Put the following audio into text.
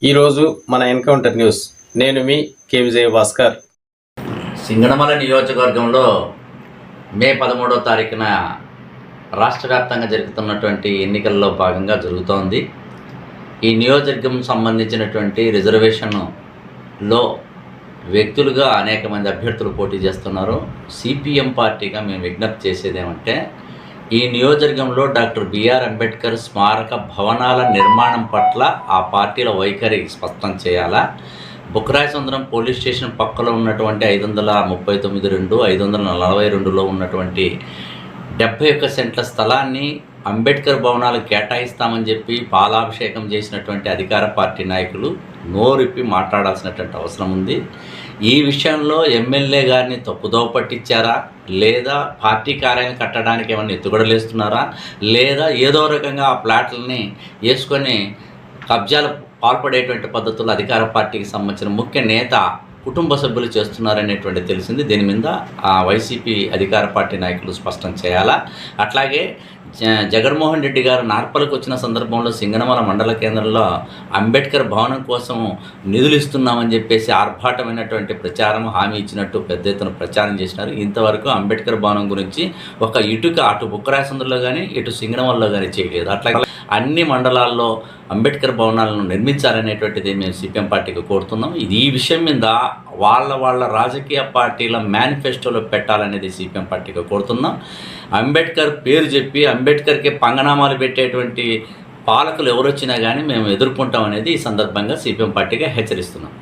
ఈరోజు మన encounter news. నేను మీ కే విజయ భాస్కర్. సింగనమల నియోజకవర్గంలో మే 13వ తారీఖున రాష్ట్ర వ్యాప్తంగా జరుగుతున్నటువంటి ఎన్నికల్లో భాగంగా జరుగుతోంది. ఈ నియోజకవర్గం సంబంధించినటువంటి రిజర్వేషన్లో వ్యక్తులుగా అనేక మంది అభ్యర్థులు పోటీ చేస్తున్నారు. సిపిఎం పార్టీగా మేము విజ్ఞప్తి చేసేదేమంటే, ఈ నియోజకవర్గంలో డాక్టర్ బిఆర్ అంబేద్కర్ స్మారక భవనాల నిర్మాణం పట్ల ఆ పార్టీల వైఖరి స్పష్టం చేయాలా. బుక్కరాయసముద్రం పోలీస్ స్టేషన్ పక్కలో ఉన్నటువంటి 539(2), 542లో ఉన్నటువంటి 71 సెంట్ల స్థలాన్ని అంబేద్కర్ భవనాలు కేటాయిస్తామని చెప్పి పాలాభిషేకం చేసినటువంటి అధికార పార్టీ నాయకులు నోరిప్పి మాట్లాడాల్సినటువంటి అవసరం ఉంది. ఈ విషయంలో ఎమ్మెల్యే గారిని తప్పుదోవ పట్టించారా, లేదా పార్టీ కార్యాలయం కట్టడానికి ఏమన్నా ఎత్తుగడలేస్తున్నారా, లేదా ఏదో రకంగా ఆ ప్లాట్లని వేసుకొని కబ్జాలు పాల్పడేటువంటి పద్ధతుల్లో అధికార పార్టీకి సంబంధించిన ముఖ్య నేత కుటుంబ సభ్యులు చేస్తున్నారనేటువంటి తెలిసింది. దీని మీద వైసీపీ అధికార పార్టీ నాయకులు స్పష్టం చేయాలా. అట్లాగే జగన్మోహన్ రెడ్డి గారు నార్పలకు వచ్చిన సందర్భంలో సింగనమల మండల కేంద్రంలో అంబేద్కర్ భవనం కోసం నిధులు ఇస్తున్నామని చెప్పేసి ఆర్భాటమైనటువంటి ప్రచారం హామీ ఇచ్చినట్టు పెద్ద ఎత్తున ప్రచారం చేసినారు. ఇంతవరకు అంబేద్కర్ భవనం గురించి ఒక ఇటుక అటు బుక్కరాయసముద్రంలో కానీ ఇటు సింగనమలలో కానీ చేయలేదు. అట్లాగే అన్ని మండలాల్లో అంబేద్కర్ భవనాలను నిర్మించాలనేటువంటిది మేము సిపిఎం పార్టీకి కోరుతున్నాం. ఈ విషయం మీద వాళ్ళ రాజకీయ పార్టీల మేనిఫెస్టోలో పెట్టాలనేది సిపిఎం పార్టీకి కోరుతున్నాం. అంబేద్కర్ పేరు చెప్పి అంబేద్కర్కి పంగనామాలు పెట్టేటువంటి పాలకులు ఎవరొచ్చినా కానీ మేము ఎదుర్కొంటాం అనేది ఈ సందర్భంగా సిపిఎం పార్టీగా హెచ్చరిస్తున్నాం.